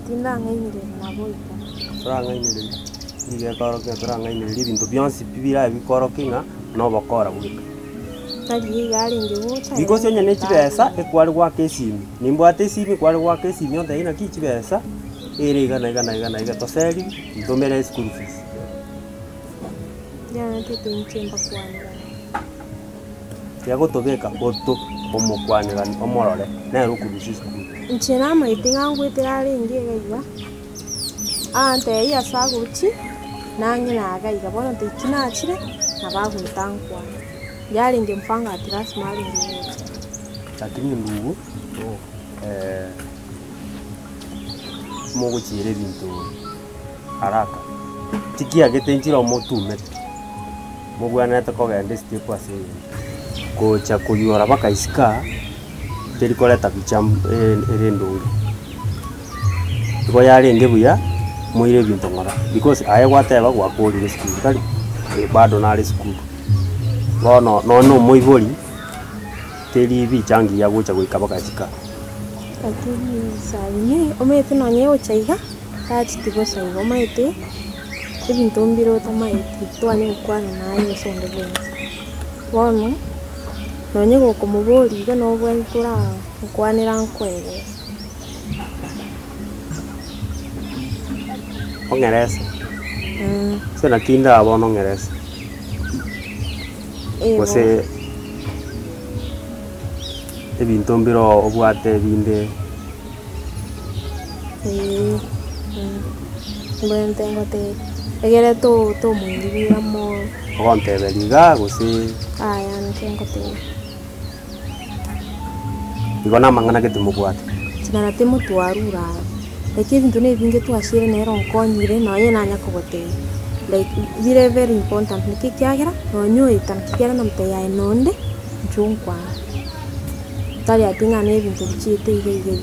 tindangainire naboika turangainire igekorokia turangainire ibintu byonsi bibira bikorokinga no bokora gwika tari garinge gucha because onye ne chibesa ekwari gwa kesimi nimbwate isimi kwari gwa kesimi onde ina ki chibesa ere igana toseri ndomere school fees ya tete nchemba kwanira ya gotobeka goto omokwanira omorore na rukurushi school nchena maitinga ngwitira ringi gaiga ante ya saguchi nangi na gaiga bono tikina chire na bagwitankwa yaringe mpanga atras mali ngi lakini ndugu mogo chire bintu haraka tikia getenjira motume mugwana takogende stie kwa se kocha kuyora bakaisika terikoleta bicham erenduri ko yarenge buya muire bintu ngora because aye gwateba gwakuri school kali bado na school no muibori teri bichangi ya gocha goika bakaisika lakini saini omete no nyewo chaiga tati tigo saigo omete ebintu mbiro tamaiti twane ukwana nayo sonde bwenza bono nonye goko mubori ga no bwentura ukwanira nkwere ongeresa sena kinda abono ongeresa kose ebintu mbiro obwate binde mbente ngote egere to mwindibira mo ogonteberiga gose aya nkengote igona mangana getimubwate tigana timutwarura like ebintu nebinge twashire nero nkonyire noye nanya kugote like very important nikikiagera nonyoita nkigera na mteya enonde nchunkwa tali atinga nebintu bichite igege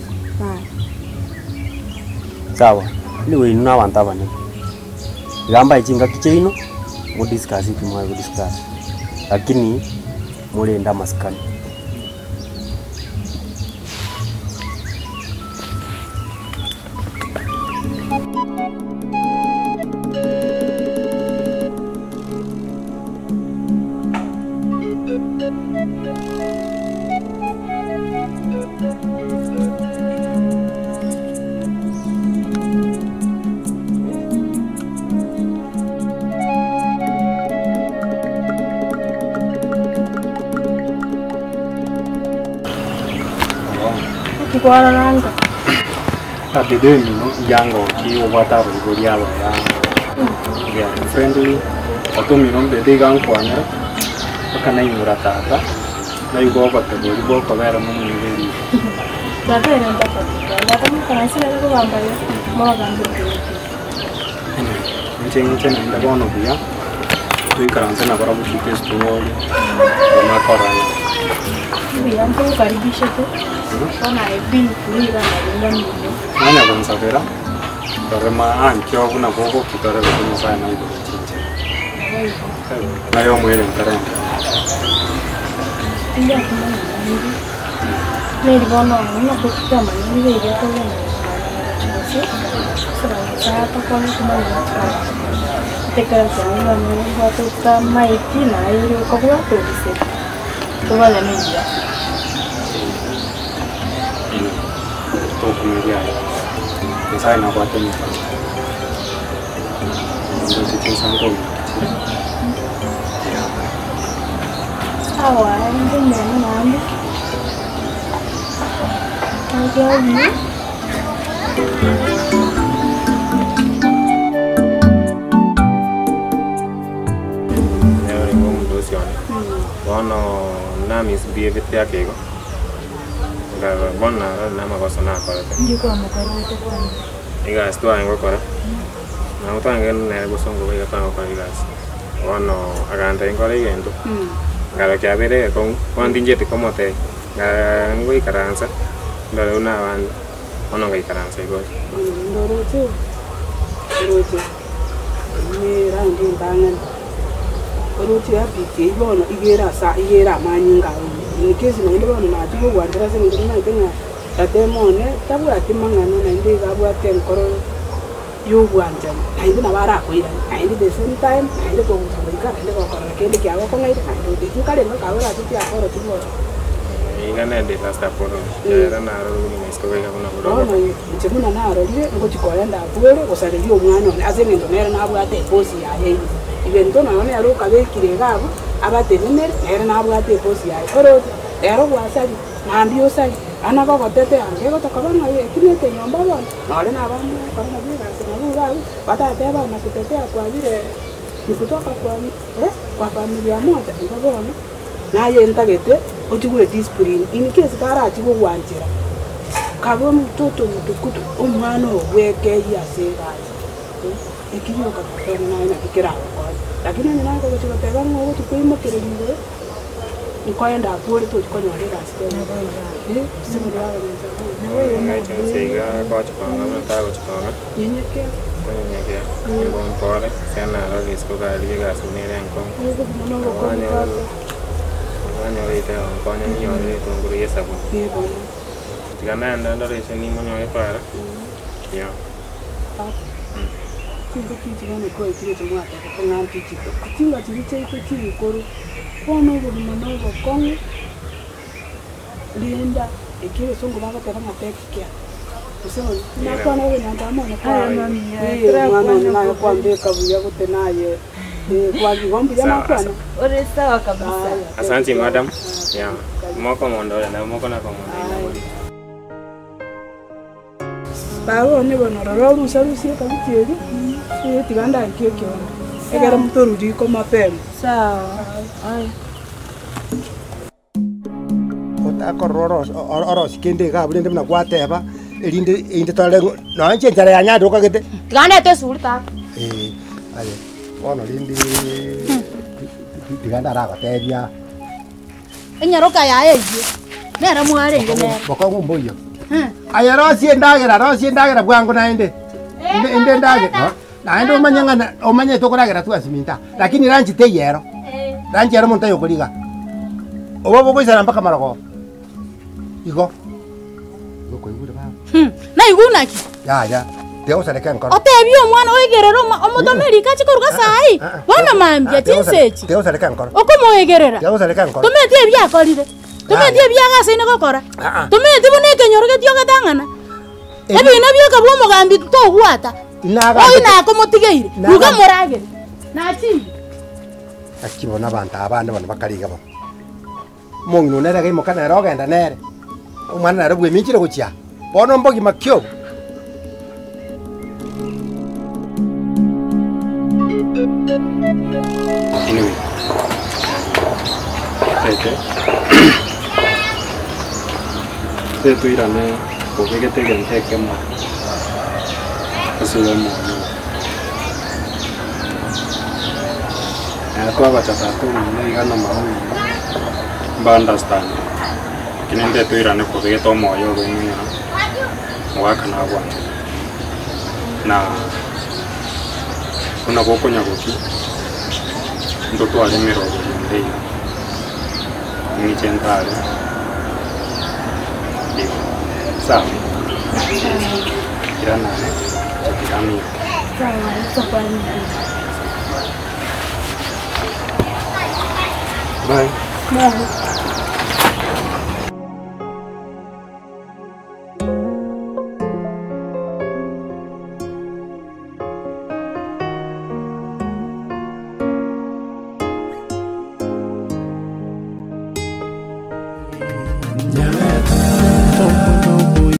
sawa ni we na wanta bane gamba ichinga kicheino mu discuss kimwa discuss lakini mulenda maskani Kuara nanga. Tapi deh mino yang ngoki obata bergoria ya. Ya friendly. Atau mino bede gang kuanya. Karena ini rata rata. Na yugo kote bori bo kamera mo mingeli. Tapi yang dapat. Dapat kan sih ada gambar ya. Mau gambar. Menceng nda bono dia. Tui karantina para bushike studio. Na korana. Biar tuh karibisha tuh. Ona ebi kuira na ngani. Nanya kumsafira. Karema ancho kuna gogo kitare kwa sana hiyo. Na yo mwele mtare. Iya kuna nini. Neri bono na kuta mani ile ile kwa nini. Sasa kwa kuma tekara sana na watu kama iti na ile kwa watu bise. Kwa la media. Media saya nak buat ini untuk sangkul awal itu mana lagi Bono namis bievit ya kego. Gak bona nama kosona kore. Juga mau kore itu kan. Iga stu ango kore. Na uto angen nere bosongo iga pango kore igas. Bono agante kore igento. Galo que avere con tinjeti como te. Gango ikaranza. Ndalo una wan ono ga ikaranza igo. Ndorocho. Ni rangi bangan. Ndorocho ya bike bono igera manyinga. Ni kesi na ndo bono na tigo gwandira se ngina tenga tatemone tabura timangano na indi gabwa tenkoro yugwanja indi na bara koira indi the same time indi ko ngika indi ko kora kende kya ko ngai indi tukale no kawara tuti akoro tumo ingana de hasta por era na ro ni mesko ga kuna bro no nchemuna na ro lie ngo chikorenda kwere osale dio mwana ase ngendo nera na abwate posi ya ye ibento na one aro kabekire gabo abate nere nera na abwate posi ya oro ero gwasali nambio sai ana ko gotete ange go tokabana ye kinete nyomba bana nale na bana kana biga se na buga bata teba na kutetea kwa vile ni kutoka kwa familia moja ndio bwana na ye ntagete otigure discipline in case kara atigo gwanjira kabo mtoto mutukutu umwana weke yasega ikiyo kakona na ina kikira lakini nina ko chotega ngo tukuimo kireliwe nikoenda kule tu kwa nyore gasike simu ya wewe seiga kwa chapanga na tago chapanga yenyeke bon pore sana ro risko ga liga sunere anko Ano ito ang kanya niyo ito ang guriya sa buwan. Tigana anda anda rin siya ni mo niyo para. Yeah. Kinga kijana kwa kile tumata kwa nganti chito. Kinga chiriche ito chiri koru. Kono go mano go kongo. Lienda ikiwa songo baka tera matekkia. Kusema na kwa nawe na ndamo na kwa. Mwana na kwa mbeka buya kutenaye. Kwa gombo ya makwana. Ore sawa kabisa. Asante madam. Yeah. Moko mondole na moko na komondo. Bawo ne bono roro rusarusie kabitieri. Tiganda kekyo. Egera mtorudi ko mapema. Sawa. Ai. Otakororo oros kende ga bulende na kwateba elinde inde tole no anje njara ya nyando kagete. Tiganda te sulta. Ale. Ono lindi tiganda ra gateria. Enyaroka ya eje. Nera mware ngene. Boko ngumboyo. Aya rosie ndagera bwangu na inde. Inde ndagera. Na inde omanyanga omanye tokoragera tu asiminta. Lakini ranchi te yero. Ranchi yero monta yokoliga. Obo boko isana mpaka maroko. Iko. Yoko igure ba. Na iguna ki. Ya. Teo sare kan kor. Otebi omwana oigerero omodomeri kachi koruga sai. Bona mambia tinsechi. Teo sare kan kor. Okomo oigerera. Teo sare kan kor. Tumeti ebya kolire. Tumeti ebya gase ne gokora. Tumeti bune kenyoro getyo gatangana. Ebi nabyo kabwo mogambi to gwata. Inaga. Oyi na komotigeire. Ruga morage. Na chi. Akibona abantu abana bano bakariga bo. Mungu nera ge mokana rogenda nere. Umwana narabwe minchire gukia. Bono mbogi makyo. Anyway. Setu irane kokegete gente ma. Asulo mo. Kwa bachatu ni gana mahu. Understand. Kinende tu irane kokegete moyo gwenye. Mwaka na bwa. Na una boko nyagoki. Ndoto alemero ndei. Ni chentale. Sawa. Kirana ne. Kirani. Sawa, safari. Bye. Bye.